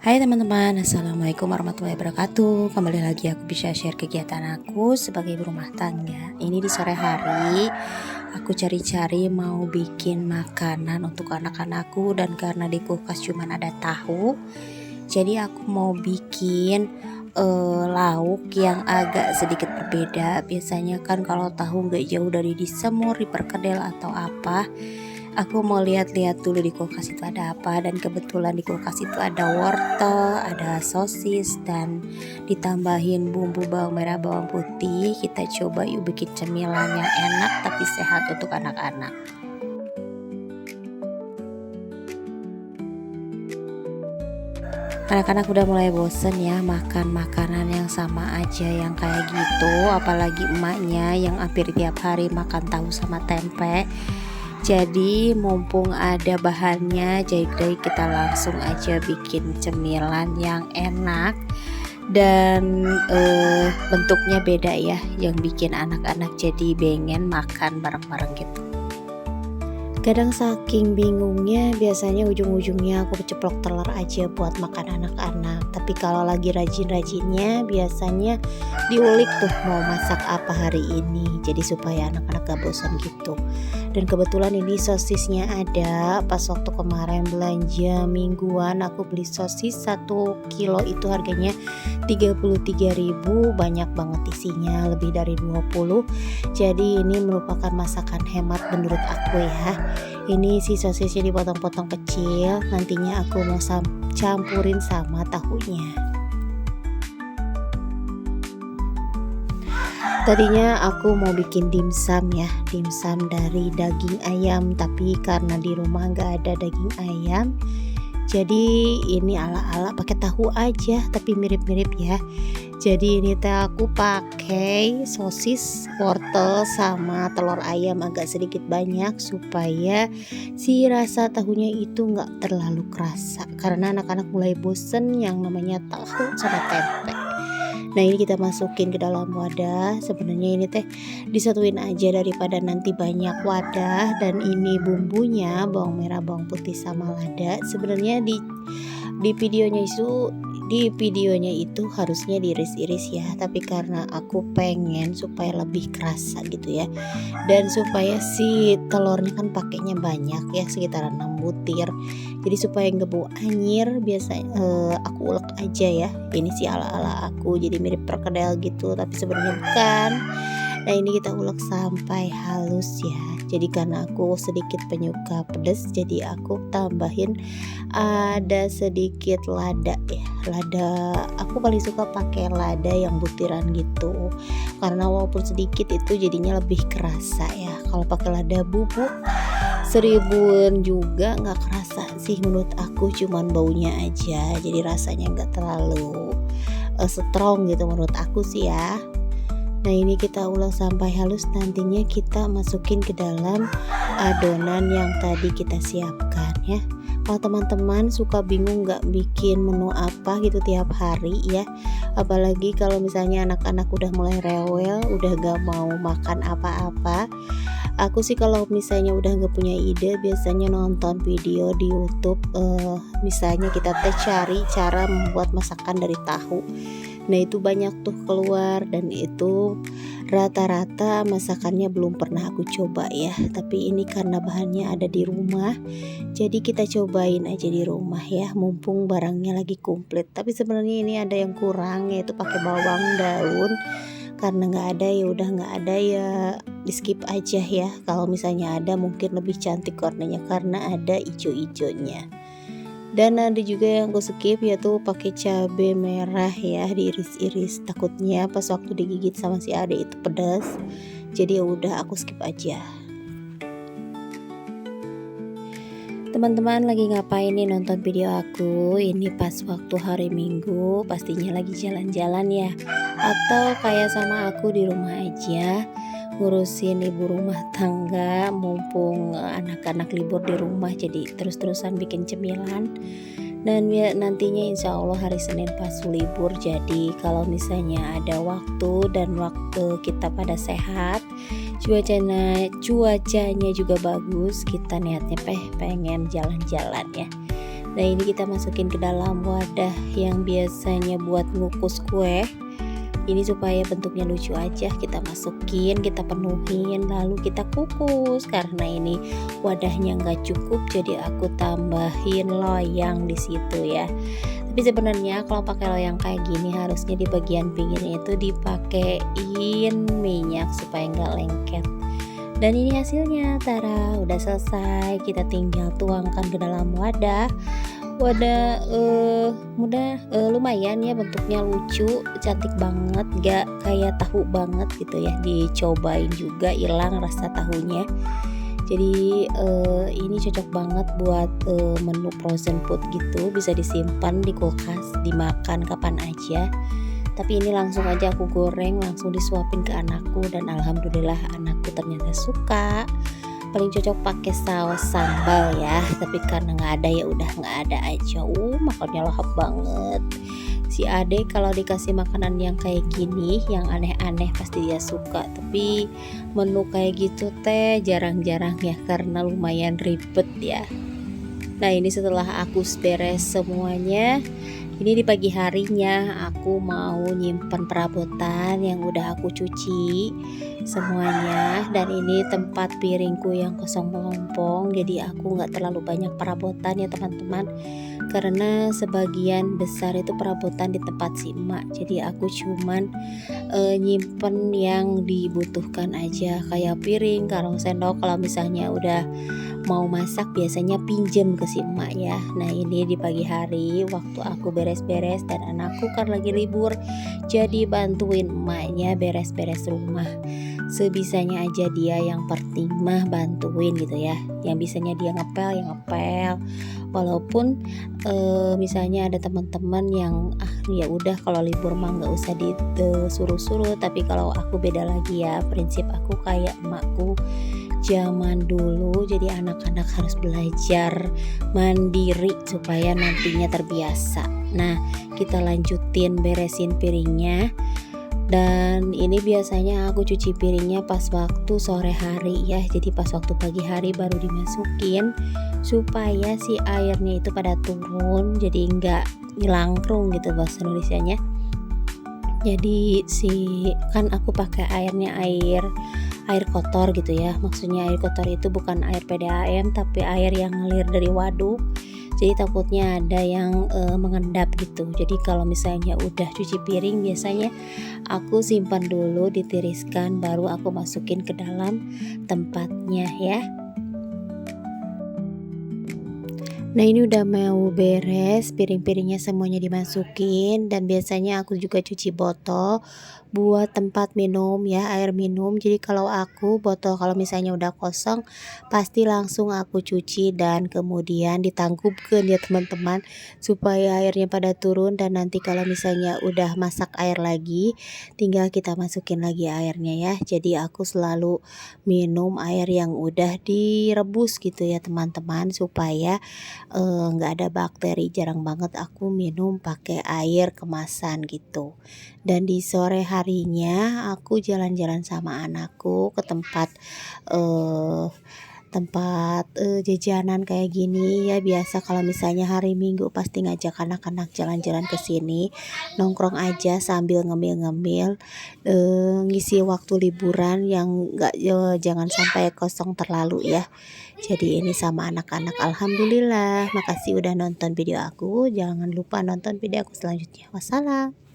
Hai teman-teman, Assalamualaikum warahmatullahi wabarakatuh. Kembali lagi aku bisa share kegiatan aku sebagai ibu rumah tangga. Ini di sore hari aku cari-cari mau bikin makanan untuk anak-anakku. Dan karena di kulkas cuma ada tahu, jadi aku mau bikin lauk yang agak sedikit berbeda. Biasanya kan kalau tahu gak jauh dari disemur, diperkedel atau apa. Aku mau lihat-lihat dulu di kulkas itu ada apa, dan kebetulan di kulkas itu ada wortel, ada sosis, dan ditambahin bumbu bawang merah, bawang putih. Kita coba yuk bikin cemilan yang enak tapi sehat untuk anak-anak. Anak-anak udah mulai bosen ya makan makanan yang sama aja yang kayak gitu, apalagi emaknya yang hampir tiap hari makan tahu sama tempe. Jadi mumpung ada bahannya, jadi kita langsung aja bikin cemilan yang enak dan bentuknya beda ya, yang bikin anak-anak jadi pengen makan bareng-bareng gitu. Kadang saking bingungnya, biasanya ujung-ujungnya aku ceplok telur aja buat makan anak-anak. Tapi kalau lagi rajin-rajinnya, biasanya diulik tuh mau masak apa hari ini, jadi supaya anak-anak gak bosan gitu. Dan kebetulan ini sosisnya ada. Pas waktu kemarin belanja mingguan, aku beli sosis 1 kilo itu harganya 33.000, banyak banget isinya, lebih dari 20. Jadi ini merupakan masakan hemat menurut aku ya. Ini si sosisnya dipotong-potong kecil, nantinya aku mau campurin sama tahunya. Tadinya aku mau bikin dimsum ya, dimsum dari daging ayam, tapi karena di rumah nggak ada daging ayam, jadi ini ala-ala pakai tahu aja, tapi mirip-mirip ya. Jadi ini teh aku pakai sosis, wortel, sama telur ayam agak sedikit banyak supaya si rasa tahunya itu nggak terlalu kerasa, karena anak-anak mulai bosen yang namanya tahu sama tempe. Nah ini kita masukin ke dalam wadah. Sebenarnya ini teh disatuin aja daripada nanti banyak wadah. Dan ini bumbunya bawang merah, bawang putih sama lada. Sebenarnya di videonya itu harusnya diiris-iris ya, tapi karena aku pengen supaya lebih kerasa gitu ya, dan supaya si telurnya kan pakainya banyak ya, sekitar 6 butir, jadi supaya nggak bau anyir, biasanya aku ulek aja ya. Ini sih ala-ala aku, jadi mirip perkedel gitu tapi sebenarnya bukan. Nah ini kita ulek sampai halus ya. Jadi karena aku sedikit penyuka pedas, jadi aku tambahin ada sedikit lada ya. Lada, aku paling suka pakai lada yang butiran gitu, karena walaupun sedikit itu jadinya lebih kerasa ya. Kalau pakai lada bubuk 1000-an juga nggak kerasa sih menurut aku, cuman baunya aja, jadi rasanya nggak terlalu strong gitu menurut aku sih ya. Nah ini kita ulek sampai halus, nantinya kita masukin ke dalam adonan yang tadi kita siapkan ya. Kalau teman-teman suka bingung gak bikin menu apa gitu tiap hari ya, apalagi kalau misalnya anak-anak udah mulai rewel, udah gak mau makan apa-apa, aku sih kalau misalnya udah gak punya ide, biasanya nonton video di YouTube. Misalnya kita cari cara membuat masakan dari tahu. Nah itu banyak tuh keluar, dan itu rata-rata masakannya belum pernah aku coba ya. Tapi ini karena bahannya ada di rumah, jadi kita cobain aja di rumah ya, mumpung barangnya lagi komplit. Tapi sebenarnya ini ada yang kurang, yaitu pakai bawang daun. Karena nggak ada ya udah nggak ada ya, di skip aja ya. Kalau misalnya ada mungkin lebih cantik warnanya karena ada ijo-ijonya. Dan ada juga yang aku skip, yaitu pakai cabai merah ya, diiris-iris, takutnya pas waktu digigit sama si ade itu pedas, jadi ya udah aku skip aja. Teman-teman lagi ngapain nih nonton video aku? Ini pas waktu hari Minggu, pastinya lagi jalan-jalan ya, atau kayak sama aku di rumah aja ngurusin ibu rumah tangga, mumpung anak-anak libur di rumah, jadi terus-terusan bikin cemilan. Dan ya, nantinya insya Allah hari Senin pas libur, jadi kalau misalnya ada waktu dan waktu kita pada sehat, cuacanya juga bagus, kita niatnya pengen jalan-jalan ya. Nah ini kita masukin ke dalam wadah yang biasanya buat ngukus kue. Ini supaya bentuknya lucu aja, kita masukin, kita penuhin, lalu kita kukus. Karena ini wadahnya nggak cukup, jadi aku tambahin loyang di situ ya. Tapi sebenarnya kalau pakai loyang kayak gini harusnya di bagian pinggirnya itu dipakein minyak supaya nggak lengket. Dan ini hasilnya, tara, udah selesai. Kita tinggal tuangkan ke dalam wadah. Lumayan ya, bentuknya lucu, cantik banget, gak kayak tahu banget gitu ya. Dicobain juga, hilang rasa tahunya. Jadi ini cocok banget buat menu frozen food gitu, bisa disimpan di kulkas, dimakan kapan aja. Tapi ini langsung aja aku goreng, langsung disuapin ke anakku, dan alhamdulillah anakku ternyata suka. Paling cocok pakai saus sambal ya, tapi karena nggak ada ya udah nggak ada aja. Makannya lahap banget. Si Ade kalau dikasih makanan yang kayak gini, yang aneh-aneh pasti dia suka. Tapi menu kayak gitu teh jarang-jarang ya, karena lumayan ribet ya. Nah ini setelah aku beres semuanya, ini di pagi harinya aku mau nyimpen perabotan yang udah aku cuci semuanya. Dan ini tempat piringku yang kosong melompong, jadi aku nggak terlalu banyak perabotan ya teman-teman, karena sebagian besar itu perabotan di tempat si emak. Jadi aku cuman nyimpen yang dibutuhkan aja, kayak piring, karung, sendok. Kalau misalnya udah mau masak biasanya pinjem ke si emak ya. Nah ini di pagi hari waktu aku beres-beres dan anakku kan lagi libur, jadi bantuin emaknya beres-beres rumah. Sebisanya aja dia, yang penting mah bantuin gitu ya. Yang bisanya dia ngepel, yang ngepel. Walaupun misalnya ada teman-teman yang ya udah kalau libur mah nggak usah disuruh-suruh, tapi kalau aku beda lagi ya, prinsip aku kayak emakku zaman dulu. Jadi anak-anak harus belajar mandiri supaya nantinya terbiasa. Nah kita lanjutin beresin piringnya. Dan ini biasanya aku cuci piringnya pas waktu sore hari ya, jadi pas waktu pagi hari baru dimasukin supaya si airnya itu pada turun, jadi nggak nyelangkrung gitu bahasa Indonesianya. Jadi kan aku pakai airnya air kotor gitu ya, maksudnya air kotor itu bukan air PDAM tapi air yang ngalir dari waduk. Jadi takutnya ada yang mengendap gitu. Jadi kalau misalnya udah cuci piring, biasanya aku simpan dulu, ditiriskan, baru aku masukin ke dalam tempatnya ya. Nah ini udah mau beres, piring-piringnya semuanya dimasukin. Dan biasanya aku juga cuci botol buat tempat minum ya, air minum. Jadi kalau aku botol kalau misalnya udah kosong, pasti langsung aku cuci dan kemudian ditangkupkan ya teman-teman, supaya airnya pada turun. Dan nanti kalau misalnya udah masak air lagi, tinggal kita masukin lagi airnya ya. Jadi aku selalu minum air yang udah direbus gitu ya teman-teman, supaya nggak ada bakteri. Jarang banget aku minum pakai air kemasan gitu. Dan di sore harinya aku jalan-jalan sama anakku ke tempat jajanan kayak gini ya. Biasa kalau misalnya hari Minggu pasti ngajak anak-anak jalan-jalan ke sini, nongkrong aja sambil ngemil-ngemil, ngisi waktu liburan yang jangan sampai kosong terlalu ya. Jadi ini sama anak-anak. Alhamdulillah, makasih udah nonton video aku. Jangan lupa nonton video aku selanjutnya. Wassalam.